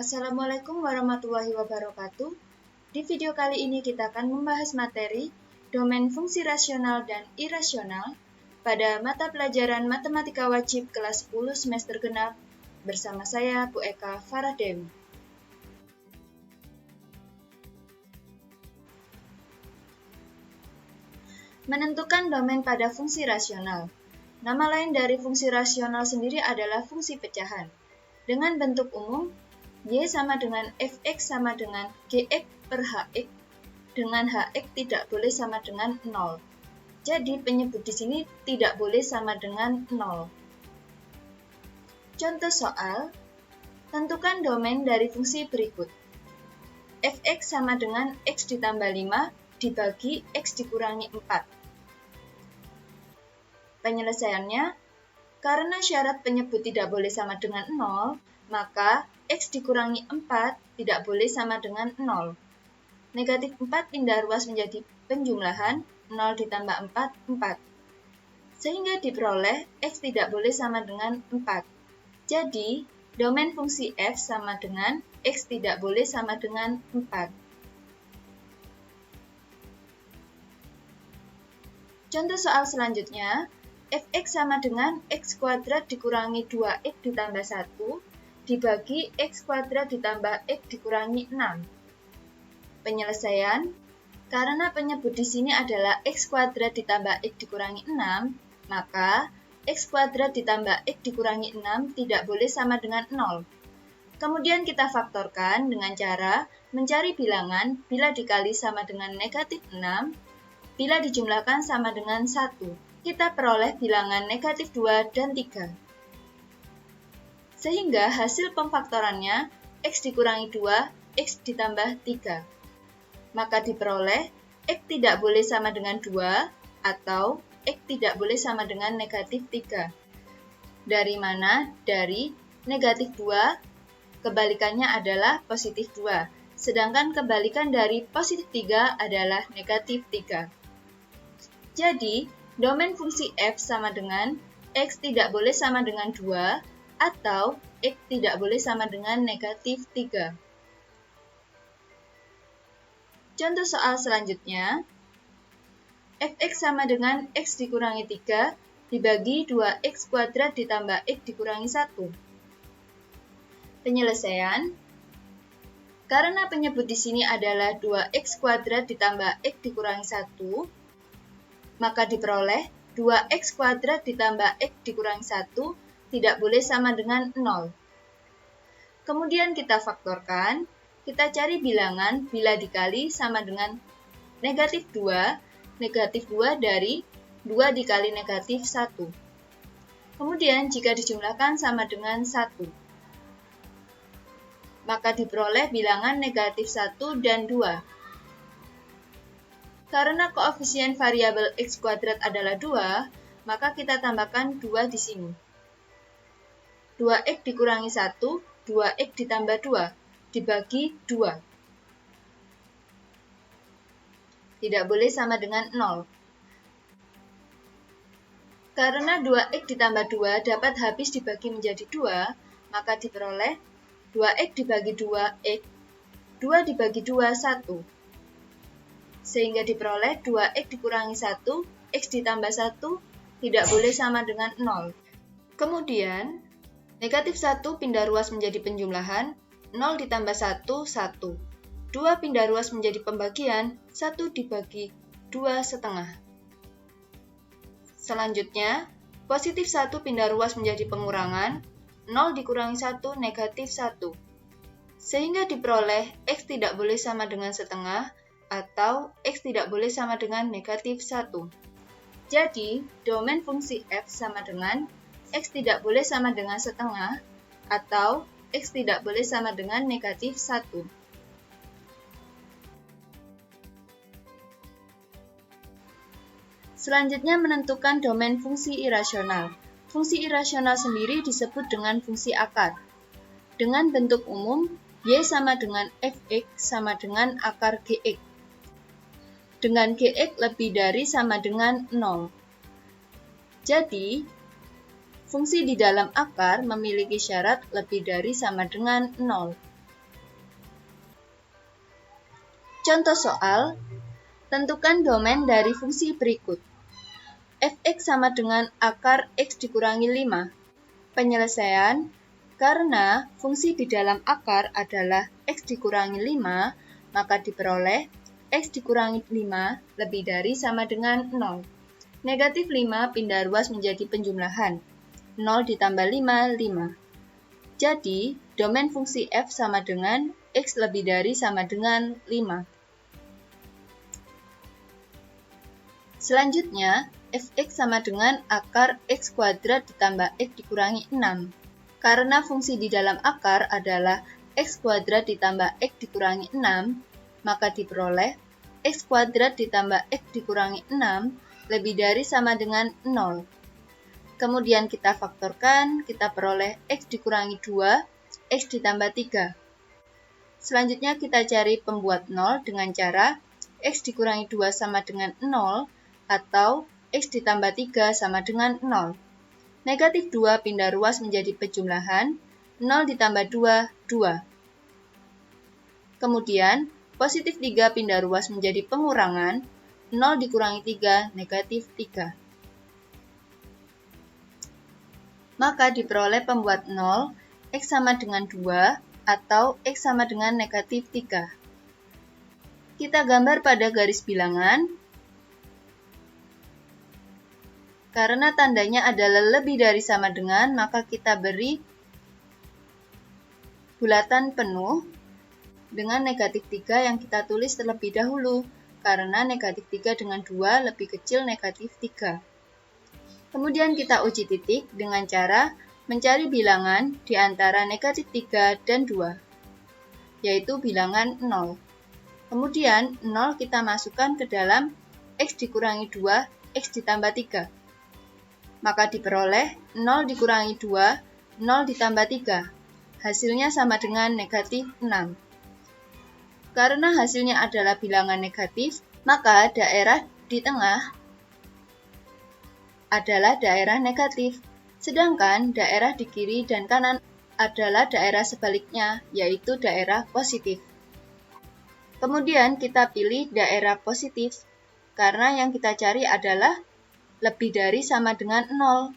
Assalamualaikum warahmatullahi wabarakatuh. Di video kali ini kita akan membahas materi domain fungsi rasional dan irasional pada mata pelajaran Matematika Wajib kelas 10 semester genap bersama saya Bu Eka Faradewi. Menentukan domain pada fungsi rasional. Nama lain dari fungsi rasional sendiri adalah fungsi pecahan. Dengan bentuk umum, Y sama dengan Fx sama dengan Gx per Hx, dengan Hx tidak boleh sama dengan 0. Jadi penyebut di sini tidak boleh sama dengan 0. Contoh soal, tentukan domain dari fungsi berikut. Fx sama dengan x ditambah 5 dibagi x dikurangi 4. Penyelesaiannya, karena syarat penyebut tidak boleh sama dengan 0, maka x dikurangi 4 tidak boleh sama dengan 0. Negatif 4 pindah ruas menjadi penjumlahan, 0 ditambah 4, 4. Sehingga diperoleh x tidak boleh sama dengan 4. Jadi, domain fungsi f sama dengan x tidak boleh sama dengan 4. Contoh soal selanjutnya, Fx sama dengan x kuadrat dikurangi 2x ditambah 1 dibagi x kuadrat ditambah x dikurangi 6. Penyelesaian, karena penyebut di sini adalah x kuadrat ditambah x dikurangi 6, maka x kuadrat ditambah x dikurangi 6 tidak boleh sama dengan 0. Kemudian kita faktorkan dengan cara mencari bilangan bila dikali sama dengan negatif 6, bila dijumlahkan sama dengan 1. Kita peroleh bilangan negatif 2 dan 3. Sehingga hasil pemfaktorannya x dikurangi 2, x ditambah 3. Maka diperoleh x tidak boleh sama dengan 2 atau x tidak boleh sama dengan negatif 3. Dari mana? Dari negatif 2, kebalikannya adalah positif 2. Sedangkan kebalikan dari positif 3 adalah negatif 3. Jadi, domain fungsi f sama dengan x tidak boleh sama dengan 2 atau x tidak boleh sama dengan negatif 3. Contoh soal selanjutnya, fx sama dengan x dikurangi 3 dibagi 2x kuadrat ditambah x dikurangi 1. Penyelesaian, karena penyebut di sini adalah 2x kuadrat ditambah x dikurangi 1, maka diperoleh 2x kuadrat ditambah x dikurangi 1 tidak boleh sama dengan 0. Kemudian kita faktorkan, kita cari bilangan bila dikali sama dengan negatif 2 dari 2 dikali negatif 1. Kemudian jika dijumlahkan sama dengan 1, maka diperoleh bilangan negatif 1 dan 2. Karena koefisien variabel x kuadrat adalah 2, maka kita tambahkan 2 di sini. 2x dikurangi 1, 2x ditambah 2, dibagi 2. Tidak boleh sama dengan 0. Karena 2x ditambah 2 dapat habis dibagi menjadi 2, maka diperoleh 2x dibagi 2x, 2 dibagi 2, 1. Sehingga diperoleh 2x dikurangi 1, x ditambah 1 tidak boleh sama dengan 0. Kemudian, negatif 1 pindah ruas menjadi penjumlahan, 0 ditambah 1, 1. 2 pindah ruas menjadi pembagian, 1 dibagi 2 setengah. Selanjutnya, positif 1 pindah ruas menjadi pengurangan, 0 dikurangi 1, negatif 1. Sehingga diperoleh x tidak boleh sama dengan setengah, atau x tidak boleh sama dengan negatif 1. Jadi, domain fungsi f sama dengan x tidak boleh sama dengan setengah, atau x tidak boleh sama dengan negatif 1. Selanjutnya menentukan domain fungsi irasional. Fungsi irasional sendiri disebut dengan fungsi akar. Dengan bentuk umum, y sama dengan fx sama dengan akar gx. Dengan gx lebih dari sama dengan 0. Jadi, fungsi di dalam akar memiliki syarat lebih dari sama dengan 0. Contoh soal, tentukan domain dari fungsi berikut. Fx sama dengan akar x dikurangi 5. Penyelesaian, karena fungsi di dalam akar adalah x dikurangi 5, maka diperoleh x dikurangi 5 lebih dari sama dengan 0. Negatif 5 pindah ruas menjadi penjumlahan. 0 ditambah 5, 5. Jadi, domain fungsi f sama dengan x lebih dari sama dengan 5. Selanjutnya, fx sama dengan akar x kuadrat ditambah x dikurangi 6. Karena fungsi di dalam akar adalah x kuadrat ditambah x dikurangi 6, maka diperoleh x kuadrat ditambah x dikurangi 6 lebih dari sama dengan 0. Kemudian kita faktorkan, kita peroleh x dikurangi 2, x ditambah 3. Selanjutnya kita cari pembuat 0 dengan cara x dikurangi 2 sama dengan 0, atau x ditambah 3 sama dengan 0. Negatif 2 pindah ruas menjadi penjumlahan, 0 ditambah 2, 2. Kemudian, positif 3 pindah ruas menjadi pengurangan, 0 dikurangi 3, negatif 3. Maka diperoleh pembuat 0, x sama dengan 2, atau x sama dengan negatif 3. Kita gambar pada garis bilangan. Karena tandanya adalah lebih dari sama dengan, maka kita beri bulatan penuh dengan negatif 3 yang kita tulis terlebih dahulu, karena negatif 3 dengan 2 lebih kecil negatif 3. Kemudian kita uji titik dengan cara mencari bilangan di antara negatif 3 dan 2, yaitu bilangan 0. Kemudian 0 kita masukkan ke dalam x dikurangi 2, x ditambah 3. Maka diperoleh 0 dikurangi 2, 0 ditambah 3. Hasilnya sama dengan negatif 6. Karena hasilnya adalah bilangan negatif, maka daerah di tengah adalah daerah negatif. Sedangkan daerah di kiri dan kanan adalah daerah sebaliknya, yaitu daerah positif. Kemudian kita pilih daerah positif, karena yang kita cari adalah lebih dari sama dengan 0.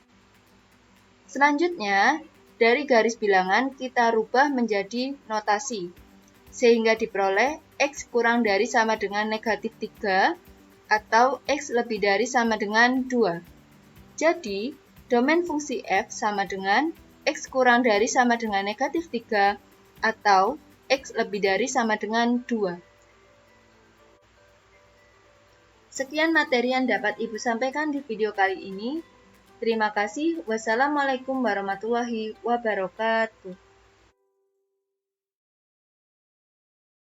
Selanjutnya, dari garis bilangan kita rubah menjadi notasi, sehingga diperoleh x kurang dari sama dengan negatif 3, atau x lebih dari sama dengan 2. Jadi, domain fungsi f sama dengan x kurang dari sama dengan negatif 3, atau x lebih dari sama dengan 2. Sekian materi yang dapat Ibu sampaikan di video kali ini. Terima kasih. Wassalamualaikum warahmatullahi wabarakatuh.